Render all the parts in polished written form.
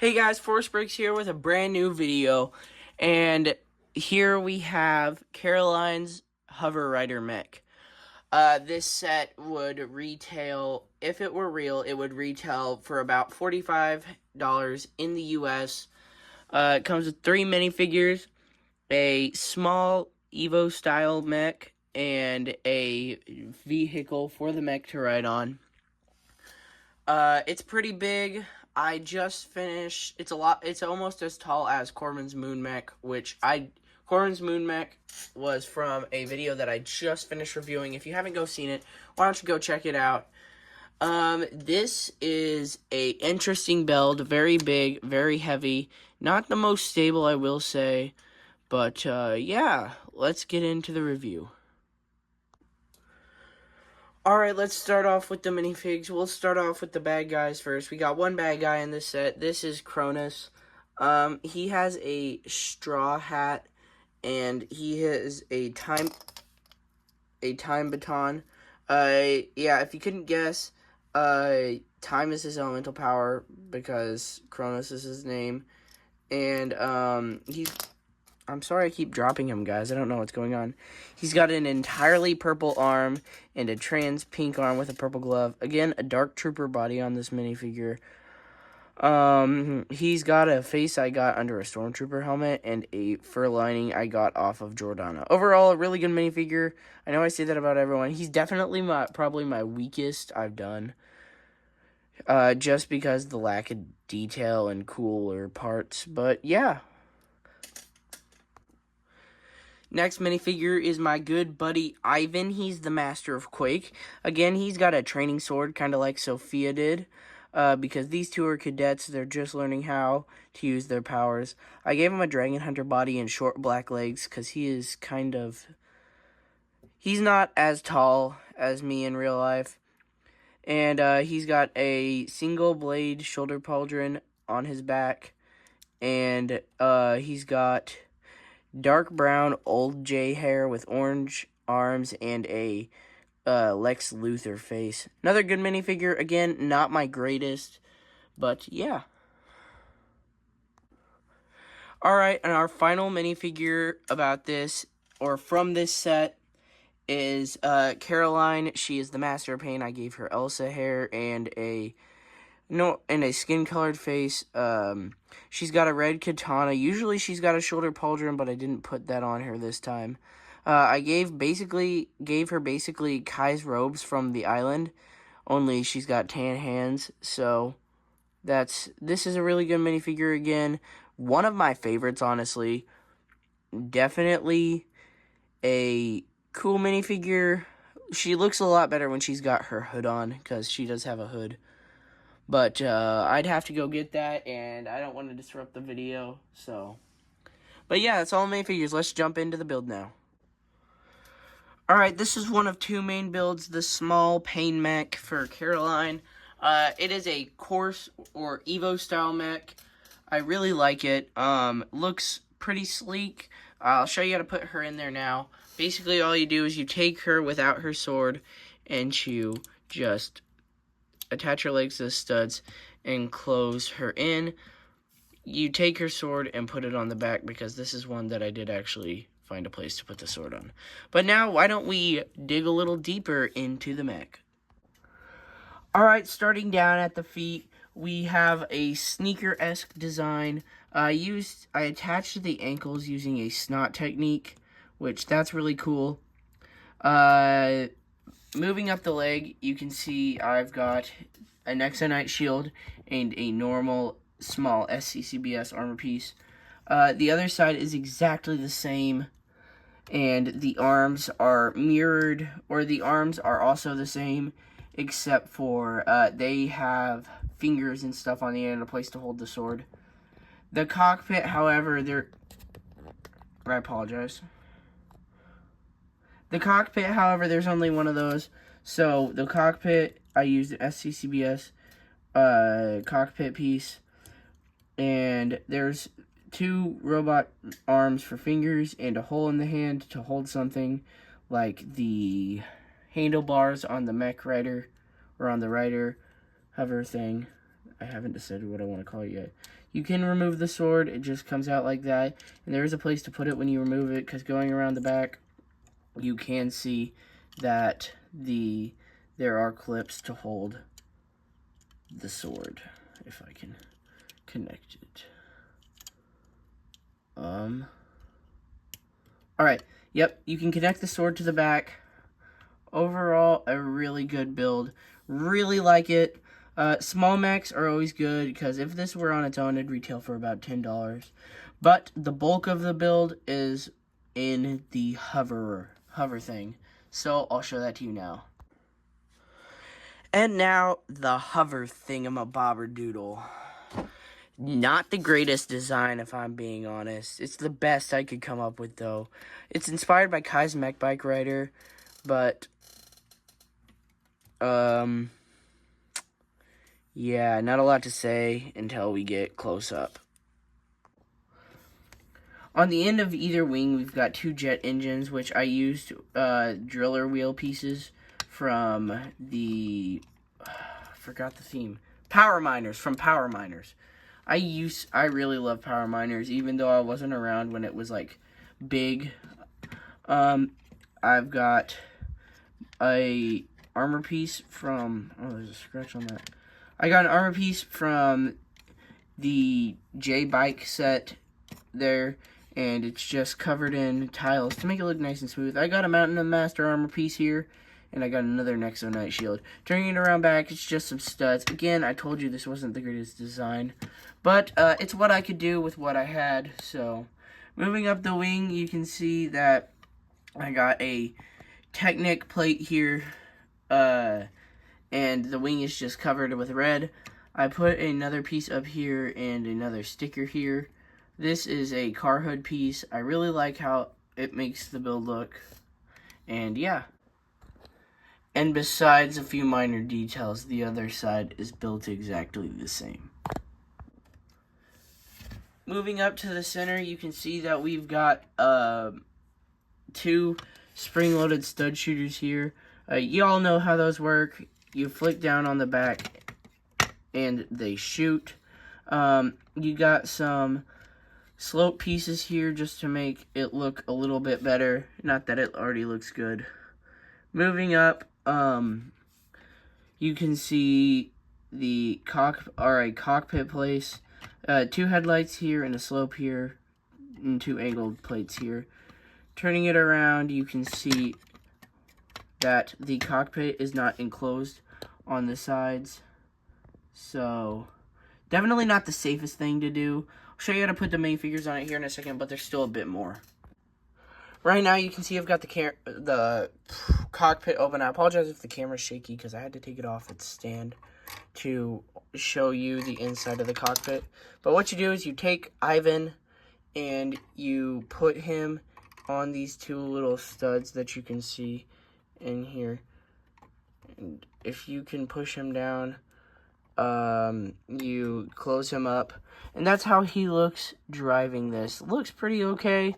Hey guys, Force Breaks here with a brand new video, and here we have Caroline's Hover Rider Mech. This set would retail, if it were real, it would retail for about $45 in the US. It comes with 3 minifigures, a small Evo style mech, and a vehicle for the mech to ride on. It's pretty big. I just finished. It's almost as tall as Corbin's Moon Mech, Corbin's Moon Mech was from a video that I just finished reviewing. If you haven't seen it, why don't you go check it out? This is a interesting build, very big, very heavy, not the most stable, I will say, but yeah, let's get into the review. Alright, let's start off with the minifigs. We'll start off with the bad guys first. We got one bad guy in this set. This is Cronus. He has a straw hat, and he has a time baton. Yeah, if you couldn't guess, time is his elemental power, because Cronus is his name. And, I'm sorry I keep dropping him, guys. I don't know what's going on. He's got an entirely purple arm and a trans pink arm with a purple glove. Again, a Dark Trooper body on this minifigure. He's got a face I got under a Stormtrooper helmet and a fur lining I got off of Jordana. Overall, a really good minifigure. I know I say that about everyone. He's definitely probably my weakest I've done. Just because the lack of detail and cooler parts. But yeah. Next minifigure is my good buddy Ivan. He's the master of Quake. Again, he's got a training sword, kind of like Sophia did. Because these two are cadets, they're just learning how to use their powers. I gave him a Dragon Hunter body and short black legs, because he's not as tall as me in real life. And he's got a single blade shoulder pauldron on his back. And he's got dark brown old J hair with orange arms and a Lex Luthor face. Another good minifigure. Again, not my greatest, but yeah. Alright, and our final minifigure about this, or from this set, is Caroline. She is the Master of Pain. I gave her Elsa hair and a skin-colored face. She's got a red katana. Usually she's got a shoulder pauldron, but I didn't put that on her this time. I gave her basically Kai's robes from the island, only she's got tan hands. So this is a really good minifigure again. One of my favorites, honestly. Definitely a cool minifigure. She looks a lot better when she's got her hood on, because she does have a hood. But I'd have to go get that, and I don't want to disrupt the video, so. But yeah, that's all the minifigures. Let's jump into the build now. Alright, this is one of two main builds, the small Pain Mech for Caroline. It is a course or Evo style mech. I really like it. Looks pretty sleek. I'll show you how to put her in there now. Basically, all you do is you take her without her sword, and you just attach her legs to the studs and close her in. You take her sword and put it on the back, because this is one that I did actually find a place to put the sword on. But now, why don't we dig a little deeper into the mech? Alright, starting down at the feet, we have a sneaker-esque design. I attached the ankles using a snot technique, which that's really cool. Moving up the leg, you can see I've got an Exonite shield and a normal small SCCBS armor piece. The other side is exactly the same, and the arms are mirrored, or the arms are also the same, except for they have fingers and stuff on the end and a place to hold the sword. The cockpit, however, I apologize. The cockpit, however, there's only one of those. So, the cockpit, I used an SCCBS cockpit piece. And there's 2 robot arms for fingers and a hole in the hand to hold something, like the handlebars on the Mech Rider, or on the Rider hover thing. I haven't decided what I want to call it yet. You can remove the sword. It just comes out like that. And there is a place to put it when you remove it, because going around the back, you can see that there are clips to hold the sword. If I can connect it. Alright, yep, you can connect the sword to the back. Overall, a really good build. Really like it. Small mechs are always good, because if this were on its own, it'd retail for about $10. But the bulk of the build is in the hover thing. So I'll show that to you now. And now, the hover thingamabobberdoodle. Not the greatest design, if I'm being honest. It's the best I could come up with, though. It's inspired by Kai's Mech Bike Rider, but, yeah, not a lot to say until we get close up. On the end of either wing, we've got 2 jet engines, which I used driller wheel pieces from the, forgot the theme, Power Miners, from Power Miners. I really love Power Miners, even though I wasn't around when it was, like, big. I've got a armor piece from, oh, there's a scratch on that. I got an armor piece from the J-Bike set there, and it's just covered in tiles to make it look nice and smooth. I got a Mountain Master armor piece here, and I got another Nexo Knight shield. Turning it around back, it's just some studs. Again, I told you this wasn't the greatest design, but it's what I could do with what I had. So, moving up the wing, you can see that I got a Technic plate here, and the wing is just covered with red. I put another piece up here and another sticker here. This is a car hood piece. I really like how it makes the build look. And yeah. And besides a few minor details, the other side is built exactly the same. Moving up to the center, you can see that we've got 2 spring-loaded stud shooters here. You all know how those work. You flick down on the back and they shoot. You got some slope pieces here just to make it look a little bit better. Not that it already looks good. Moving up, you can see the cockpit place. 2 headlights here and a slope here, and 2 angled plates here. Turning it around, you can see that the cockpit is not enclosed on the sides. So, definitely not the safest thing to do. I'll show you how to put the main figures on it here in a second, but there's still a bit more. Right now, you can see I've got the cockpit open. I apologize if the camera's shaky, because I had to take it off its stand to show you the inside of the cockpit. But what you do is you take Ivan and you put him on these 2 little studs that you can see in here. And if you can push him down, you close him up. And that's how he looks driving this. Looks pretty okay.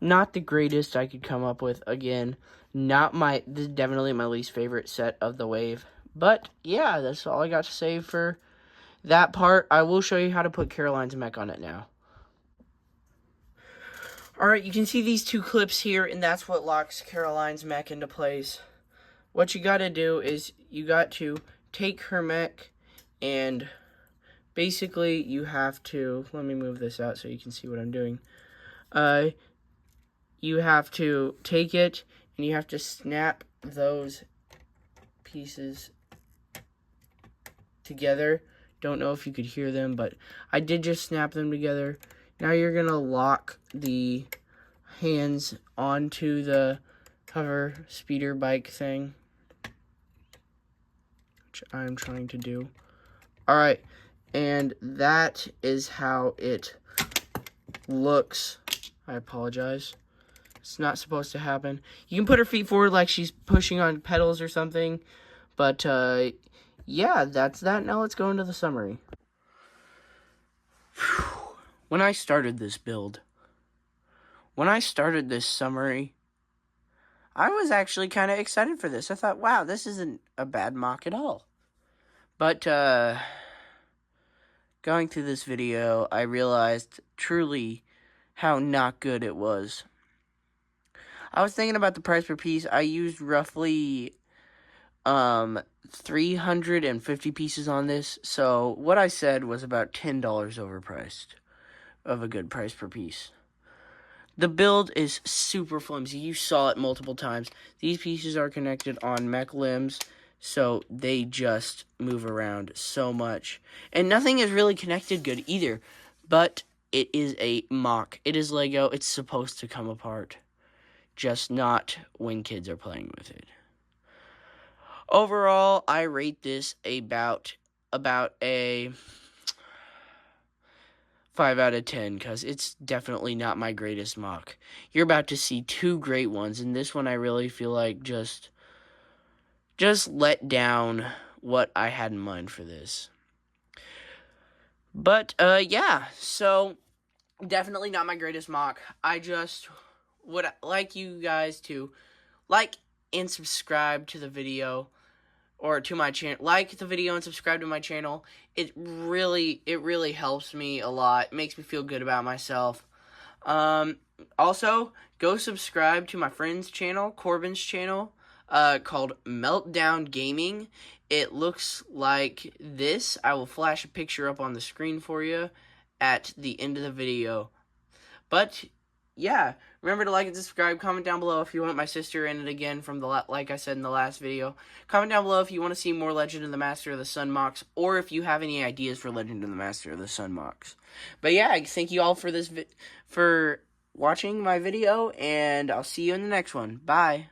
Not the greatest I could come up with. Again, this is definitely my least favorite set of the wave. But, yeah, that's all I got to say for that part. I will show you how to put Caroline's mech on it now. Alright, you can see these 2 clips here, and that's what locks Caroline's mech into place. What you gotta do is you got to take her mech, and basically you have to, let me move this out so you can see what I'm doing. You have to take it, and you have to snap those pieces together. Don't know if you could hear them, but I did just snap them together. Now you're going to lock the hands onto the hover speeder bike thing, which I'm trying to do. Alright, and that is how it looks. I apologize. It's not supposed to happen. You can put her feet forward like she's pushing on pedals or something. But, yeah, that's that. Now let's go into the summary. When I started this build, when I started this summary, I was actually kind of excited for this. I thought, wow, this isn't a bad mock at all. But, going through this video, I realized truly how not good it was. I was thinking about the price per piece. I used roughly 350 pieces on this, so what I said was about $10 overpriced of a good price per piece. The build is super flimsy. You saw it multiple times. These pieces are connected on mech limbs, so they just move around so much. And nothing is really connected good either, but it is a mock. It is Lego. It's supposed to come apart, just not when kids are playing with it. Overall, I rate this about a 5 out of 10, because it's definitely not my greatest mock. You're about to see two great ones, and this one I really feel like just let down what I had in mind for this. But, yeah, so definitely not my greatest mock. I just would like you guys to like and subscribe to the video, or to my channel. Like the video and subscribe to my channel. It really helps me a lot. It makes me feel good about myself. Also, go subscribe to my friend's channel, Corbin's channel, called Meltdown Gaming. It looks like this. I will flash a picture up on the screen for you at the end of the video. But yeah, remember to like and subscribe. Comment down below if you want my sister in it again from like I said in the last video. Comment down below if you want to see more Legend of the Master of the Sun mocks, or if you have any ideas for Legend of the Master of the Sun mocks. But yeah, thank you all for watching my video, and I'll see you in the next one. Bye.